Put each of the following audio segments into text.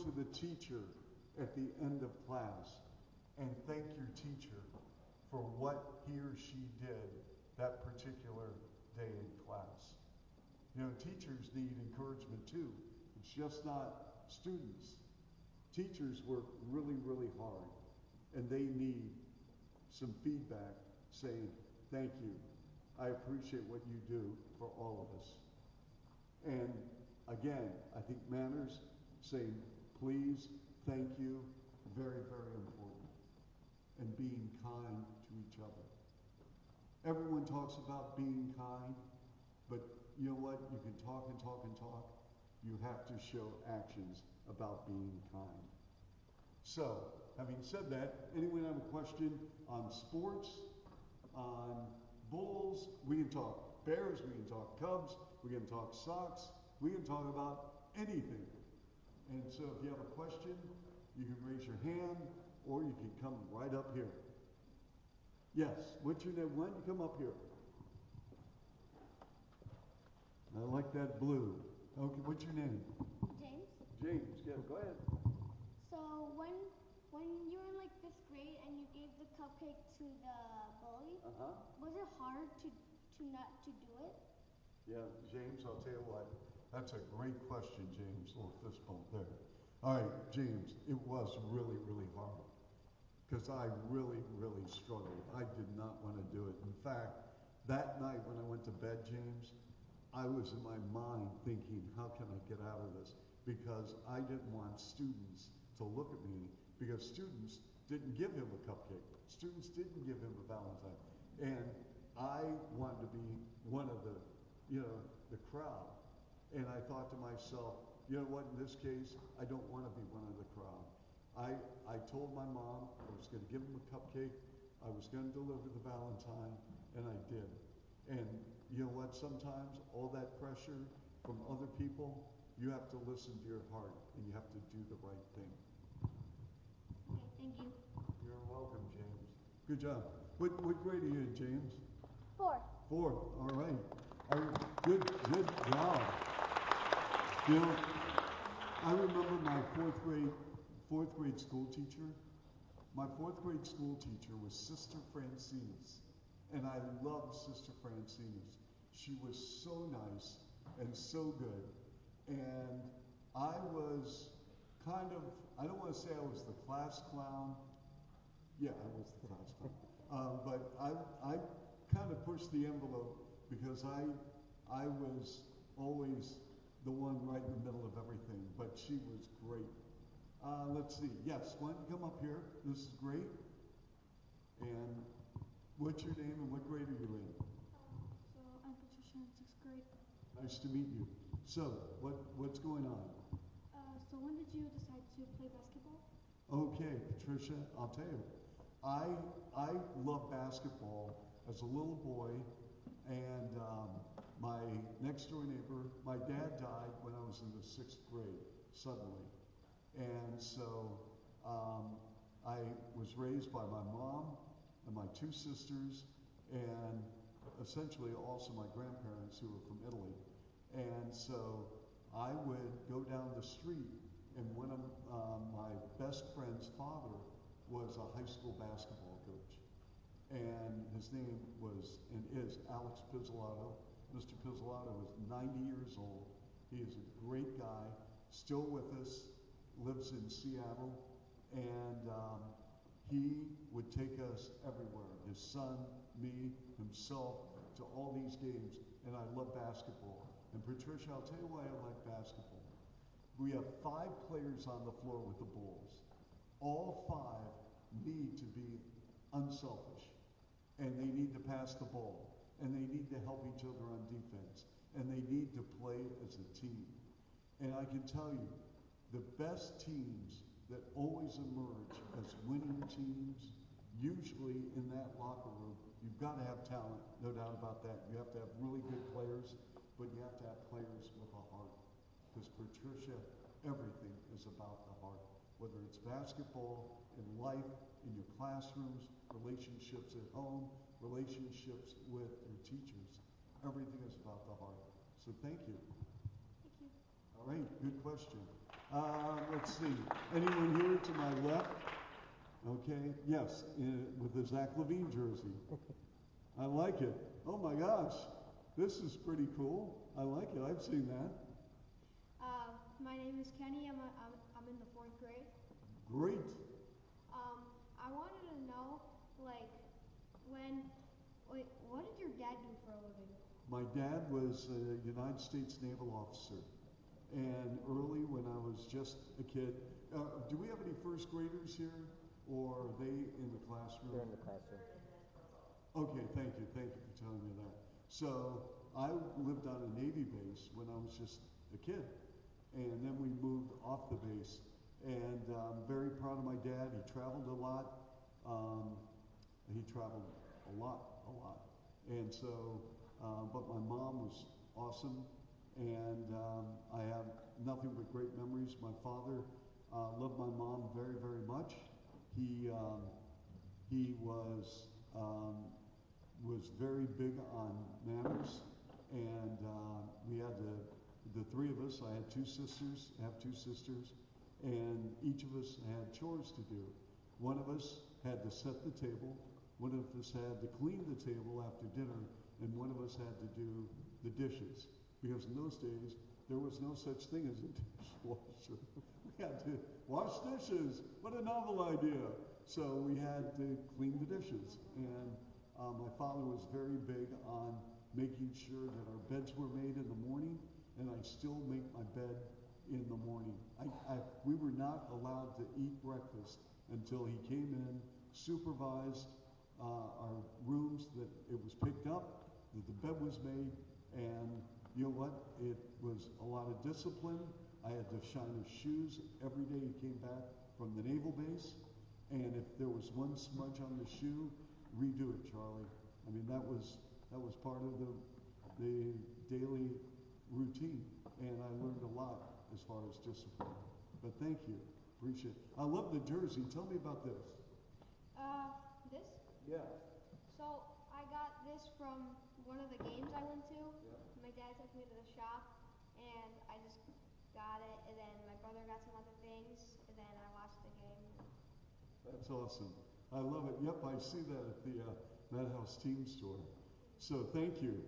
to the teacher at the end of class and thank your teacher for what he or she did that particular day in class. You know, teachers need encouragement too. It's just not students. Teachers work really, really hard, and they need some feedback saying, thank you. I appreciate what you do for all of us. And again, I think manners, saying please, thank you, very, very important. And being kind to each other. Everyone talks about being kind, but you know what? You can talk and talk and talk. You have to show actions about being kind. So, having said that, anyone have a question on sports, on Bulls? We can talk Bears, we can talk Cubs, we can talk Sox, we can talk about anything. And so if you have a question, you can raise your hand, or you can come right up here. Yes, what's your name? Why don't you come up here? I like that blue. Okay, what's your name? James. James, yeah, go ahead. So when you were in like 5th grade and you gave the cupcake to the bully, was it hard to not to do it? Yeah, James, I'll tell you what. That's a great question, James. A little fist bump there. All right, James, it was really, really hard because I really, really struggled. I did not want to do it. In fact, that night when I went to bed, James, I was in my mind thinking, how can I get out of this? Because I didn't want students to look at me, because students didn't give him a cupcake. Students didn't give him a Valentine. And I wanted to be one of the, the crowd. And I thought to myself, you know what, in this case, I don't want to be one of the crowd. I told my mom I was going to give him a cupcake, I was going to deliver the Valentine, and I did. And you know what, sometimes all that pressure from other people, you have to listen to your heart, and you have to do the right thing. Okay, thank you. You're welcome, James. Good job. What grade are you in, James? 4. 4, all right. Good job. You know, I remember my fourth grade school teacher. My 4th grade school teacher was Sister Francines, and I loved Sister Francines. She was so nice and so good, and I was kind of, I don't want to say I was the class clown. Yeah, I was the class clown. But I kind of pushed the envelope because I was always the one right in the middle of everything, but she was great. Let's see. Yes, why don't you come up here? This is great. And what's your name and what grade are you in? So I'm Patricia in 6th grade. Nice to meet you. So, what's going on? So when did you decide to play basketball? Okay, Patricia, I'll tell you. I loved basketball as a little boy, and my next door neighbor, my dad died when I was in the 6th grade, suddenly. And so I was raised by my mom and my 2 sisters, and essentially also my grandparents who were from Italy. And so I would go down the street, and one of my best friend's father was a high school basketball coach. And his name was and is Alex Pizzolatto. Mr. Pizzolatto is 90 years old. He is a great guy, still with us, lives in Seattle, and he would take us everywhere. His son, me, himself, to all these games, and I love basketball. And Patricia, I'll tell you why I like basketball. We have 5 players on the floor with the Bulls. All 5 need to be unselfish, and they need to pass the ball, and they need to help each other on defense, and they need to play as a team. And I can tell you, the best teams that always emerge as winning teams, usually in that locker room, you've got to have talent, no doubt about that. You have to have really good players, but you have to have players with a heart. Because Patricia, everything is about the heart. Whether it's basketball, in life, in your classrooms, relationships at home, relationships with your teachers, everything is about the heart. So thank you. Thank you. All right, good question. Let's see. Anyone here to my left? Okay. Yes, with the Zach Levine jersey. I like it. Oh my gosh, this is pretty cool. I like it. I've seen that. My name is Kenny. I'm in the 4th grade. Great. I wanted to know, like, what did your dad do for a living? My dad was a United States Naval officer. And early when I was just a kid, do we have any first graders here? Or are they in the classroom? They're in the classroom. Okay, thank you. Thank you for telling me that. So I lived on a Navy base when I was just a kid. And then we moved off the base. And I'm very proud of my dad. He traveled a lot. He traveled a lot. And so, but my mom was awesome. And I have nothing but great memories. My father loved my mom very, very much. He was very big on manners, and we had the three of us. I had two sisters, and each of us had chores to do. One of us had to set the table, one of us had to clean the table after dinner, and one of us had to do the dishes. Because in those days, there was no such thing as a dishwasher. We had to wash dishes. What a novel idea. So we had to clean the dishes. And my father was very big on making sure that our beds were made in the morning, and I still make my bed in the morning. We were not allowed to eat breakfast until he came in, supervised our rooms, that it was picked up, that the bed was made, and you know what? It was a lot of discipline. I had to shine his shoes every day he came back from the naval base, and if there was one smudge on the shoe, redo it, Charlie. I mean, that was part of the daily routine, and I learned a lot as far as discipline. But thank you, appreciate it. I love the jersey. Tell me about this. This? Yeah. So I got this from one of the games I went to. Yeah. My dad took me to the shop, and I just got it. And then my brother got some other things, and then I watched the game. That's awesome. I love it. Yep, I see that at the Madhouse Team Store. So thank you.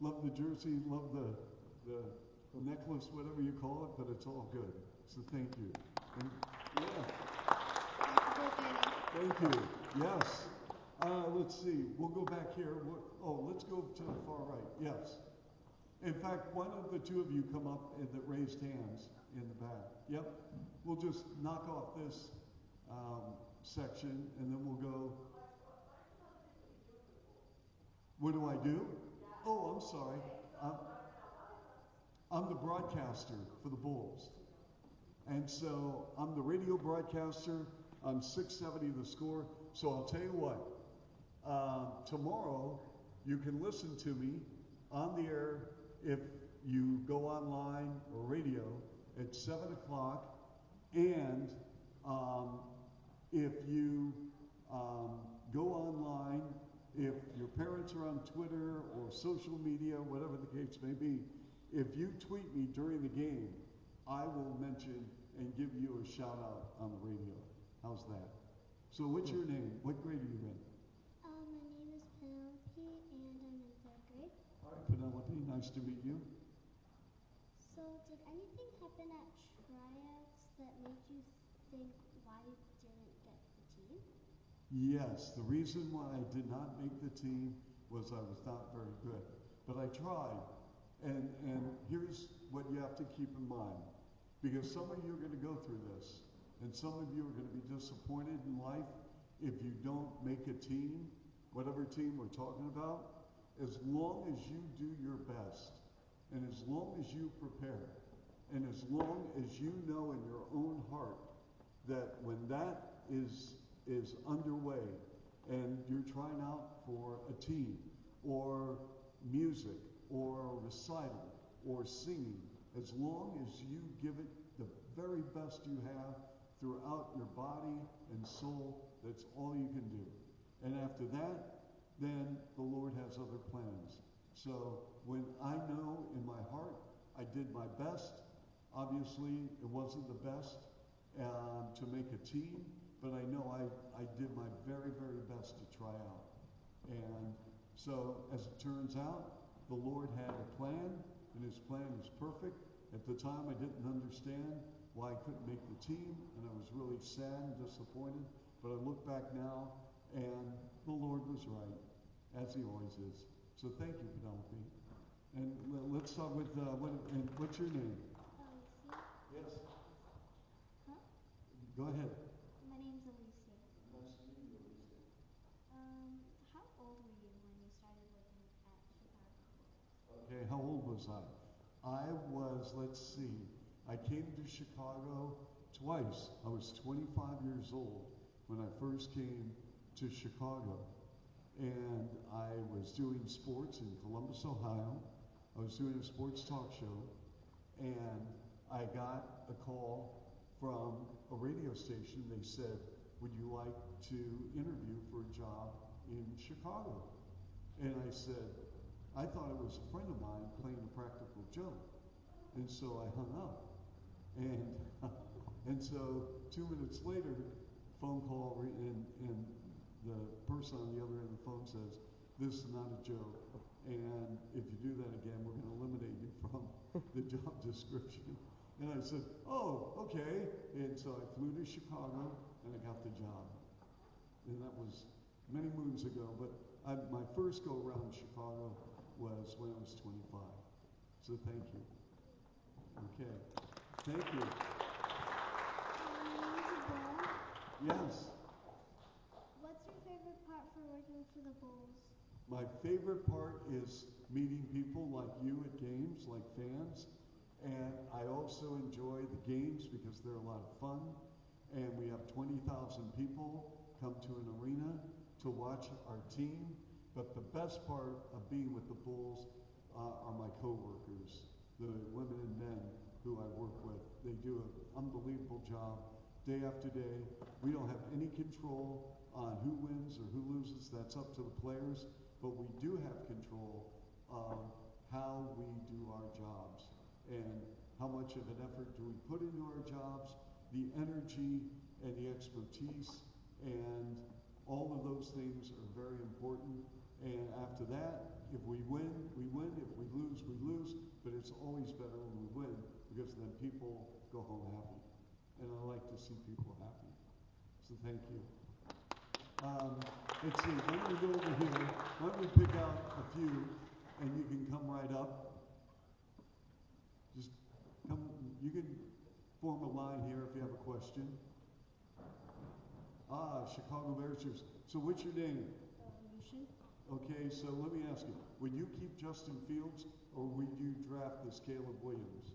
Love the jersey, love the necklace, whatever you call it, but it's all good. So thank you. And, yeah. Thank you. Yes. Let's see. We'll go back here. Let's go to the far right. Yes. In fact, one of the two of you come up that raised hands in the back. Yep. We'll just knock off this section, and then we'll go. What do I do? Oh, I'm sorry. I'm the broadcaster for the Bulls. And so I'm the radio broadcaster on 670 The Score. So I'll tell you what. Tomorrow, you can listen to me on the air if you go online or radio at 7 o'clock. And if you go online, if your parents are on Twitter or social media, whatever the case may be, if you tweet me during the game, I will mention and give you a shout out on the radio. How's that? So what's your name? What grade are you in? My name is Penelope, and I'm in 3rd grade. All right, Penelope, nice to meet you. So did anything happen at tryouts that made you think why you didn't get the team? Yes, the reason why I did not make the team was I was not very good. But I tried. And here's what you have to keep in mind. Because some of you are going to go through this. And some of you are going to be disappointed in life if you don't make a team, whatever team we're talking about. As long as you do your best, and as long as you prepare, and as long as you know in your own heart that when that is underway and you're trying out for a team or music or recital or singing, as long as you give it the very best you have throughout your body and soul, that's all you can do. And after that, then the Lord has other plans. So when I know in my heart I did my best, Obviously, it wasn't the best to make a team, but I know I did my very, very best to try out. And so, as it turns out, the Lord had a plan, and his plan was perfect. At the time, I didn't understand why I couldn't make the team, and I was really sad and disappointed. But I look back now, and the Lord was right, as he always is. So thank you, Penelope. And let's start with, what's your name? Alicia. Yes. Huh? Go ahead. My name's Alicia. Nice to meet you, Alicia. How old were you when you started working at Chicago? Okay, how old was I? I was, let's see, I came to Chicago twice. I was 25 years old when I first came to Chicago. And I was doing sports in Columbus, Ohio. I was doing a sports talk show. And I got a call from a radio station. They said, would you like to interview for a job in Chicago? And I said, I thought it was a friend of mine playing a practical joke. And so I hung up. And so 2 minutes later, phone call, and the person on the other end of the phone says, this is not a joke. And if you do that again, we're going to eliminate you from the job description. And I said, oh, okay. And so I flew to Chicago, and I got the job. And that was many moons ago. But my first go-around in Chicago was when I was 25. So thank you. Okay. Thank you. Yes. What's your favorite part for working for the Bulls? My favorite part is meeting people like you at games, like fans. And I also enjoy the games because they're a lot of fun. And we have 20,000 people come to an arena to watch our team. But the best part of being with the Bulls are my coworkers, the women and men who I work with. They do an unbelievable job day after day. We don't have any control on who wins or who loses. That's up to the players. But we do have control of how we do our jobs and how much of an effort do we put into our jobs, the energy and the expertise, and all of those things are very important. And after that, if we win, we win. If we lose, we lose. But it's always better when we win because then people go home happy. And I like to see people happy. So thank you. Let's see, why don't we go over here? Why don't we pick out a few and you can come right up. Just come, you can form a line here if you have a question. Chicago Bears. So what's your name? Lucian. Okay, so let me ask you, would you keep Justin Fields or would you draft this Caleb Williams?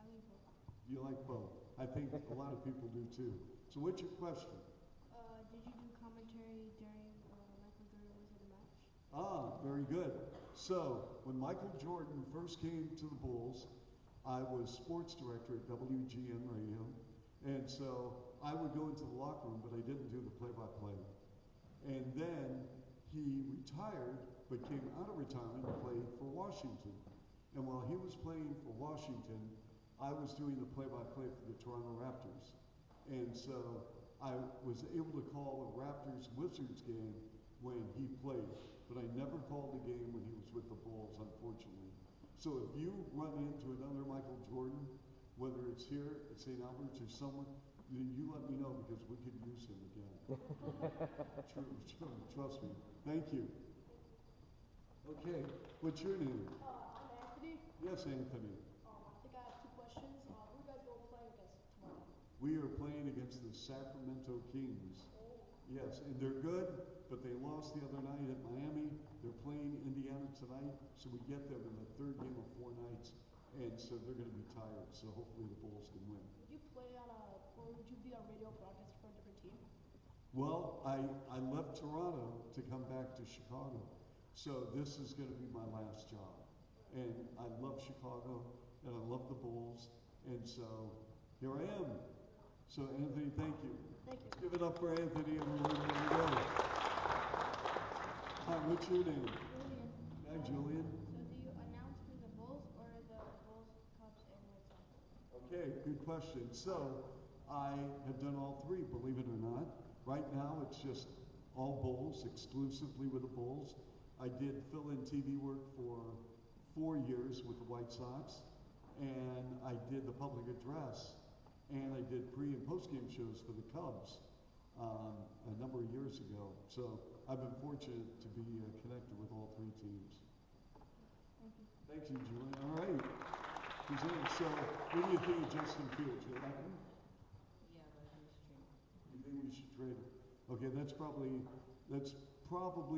I like both. You like both. I think a lot of people do too. So what's your question? Did you do commentary during Michael Jordan was at a match? Very good. So when Michael Jordan first came to the Bulls, I was sports director at WGN Radio. And so I would go into the locker room, but I didn't do the play-by-play. And then he retired, but came out of retirement and played for Washington. And while he was playing for Washington, I was doing the play-by-play for the Toronto Raptors. And so I was able to call a Raptors-Wizards game when he played, but I never called the game when he was with the Bulls, unfortunately. So if you run into another Michael Jordan, whether it's here at St. Albert's or somewhere, you let me know because we could use him again. Trust me. Thank you. Okay, what's your name? I'm Anthony. Yes, Anthony. I think I have two questions. Who are you guys going playing against tomorrow? We are playing against the Sacramento Kings. Yes, and they're good, but they lost the other night at Miami. They're playing Indiana tonight, so we get them in the third game of 4 nights, and so they're going to be tired, so hopefully the Bulls can win. Would you play on or would you be on radio broadcast for a different team? Well, I left Toronto to come back to Chicago, so this is going to be my last job. And I love Chicago, and I love the Bulls, and so here I am. So Anthony, thank you. Thank you. Let's give it up for Anthony, and we're ready to go. Hi, what's your name? Julian. Hi, Julian. So do you announce for the Bulls or the Bulls, Cubs, and Okay, good question. So I have done all three, believe it or not. Right now it's just all Bulls, exclusively with the Bulls. I did fill-in TV work for 4 years with the White Sox, and I did the public address, and I did pre- and post-game shows for the Cubs a number of years ago. So I've been fortunate to be connected with all three teams. Thank you, Julie. All right. So, what do you think of Justin Fields? You like him? Yeah, but I think we should trade him. You think we should trade him? Okay, that's probably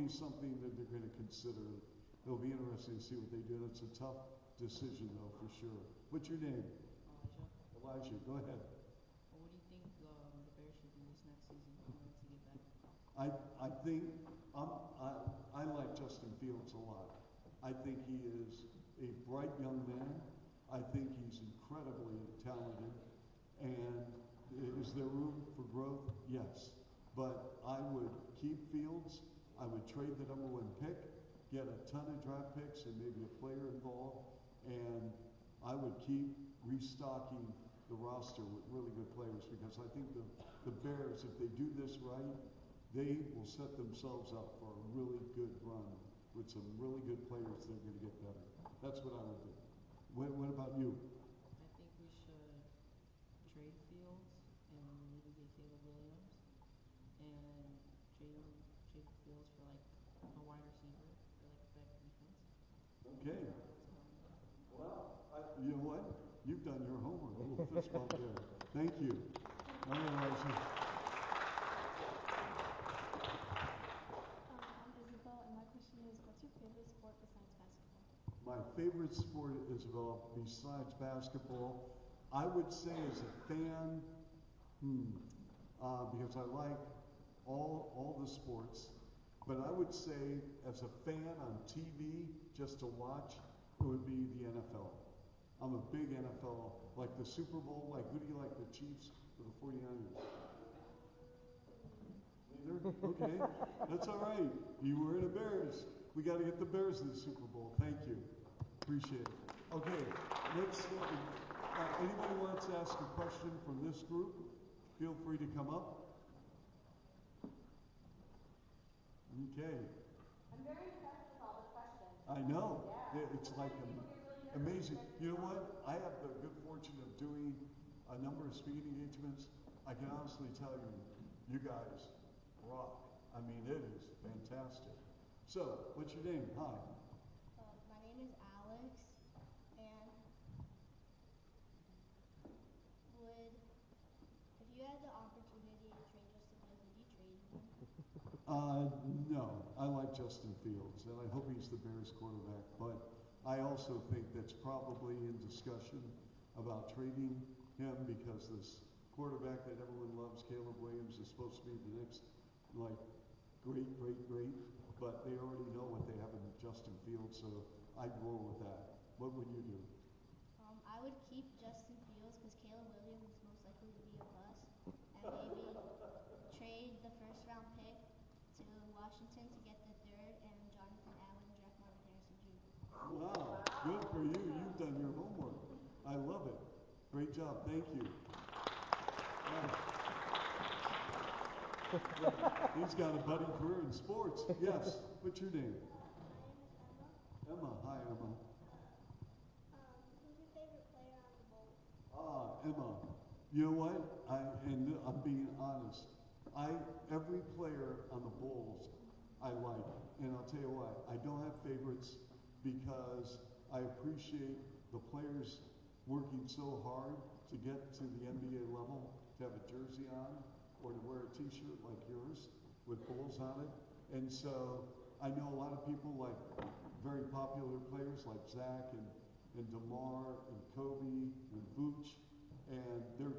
something that they're going to consider. It'll be interesting to see what they do. That's a tough decision, though, for sure. What's your name? Elijah. Elijah. Go ahead. Well, what do you think the Bears should do this next season in order to get better? I think I like Justin Fields a lot. I think he is a bright young man. I think he's incredibly talented. And is there room for growth? Yes. But I would keep Fields. I would trade the number 1 pick, get a ton of draft picks and maybe a player involved, and I would keep restocking the roster with really good players, because I think the Bears, if they do this right, they will set themselves up for a really good run with some really good players that are going to get better. That's what I would do. What about you? I think we should trade Fields and maybe get Caleb Williams and trade Fields for like a wide receiver for like a better defense. Okay. That's about me. Well, you know what? You've done your homework. A little fist bump there. Thank you. All right, Elijah. I'm Isabel, and my question is, what's your favorite sport besides basketball? My favorite sport, Isabel, besides basketball, I would say as a fan, because I like all the sports, but I would say as a fan on TV, just to watch, it would be the NFL. I'm a big NFL, like the Super Bowl, like who do you like, the Chiefs or the 49ers? Neither? Okay, that's all right. You were in the Bears. We got to get the Bears in the Super Bowl. Thank you. Appreciate it. Okay, let's, anybody wants to ask a question from this group, feel free to come up. Okay. I'm very impressed with all the questions. I know. Yeah. It's like Sometimes people get really nervous. amazing. You know what? I have the good fortune of doing a number of speaking engagements. I can honestly tell you, you guys rock. I mean, it is fantastic. So, what's your name? Hi. My name is Alex, and if you had the opportunity to trade Justin Fields, would you trade him? No. I like Justin Fields, and I hope he's the Bears quarterback. But I also think that's probably in discussion about trading him, because this quarterback that everyone loves, Caleb Williams, is supposed to be the next, like, great. But they already know what they have in Justin Fields, so I'd roll with that. What would you do? I would keep Justin Fields because Caleb Williams is most likely to be a bust, and maybe trade the first-round pick to Washington to get the third, and Jonathan Allen draft Marvin Harrison Jr. Wow, good for you. You've done your homework. I love it. Great job. Thank you. He's got a budding career in sports. Yes. What's your name? My name is Emma. Emma. Hi, Emma. Who's your favorite player on the Bulls? Emma. You know what? I'm being honest. Every player on the Bulls I like, and I'll tell you why. I don't have favorites because I appreciate the players working so hard to get to the NBA level, to have a jersey on, or to wear a t-shirt like yours with Bulls on it. And so I know a lot of people like very popular players like Zach and DeMar and Kobe and Vooch, and they're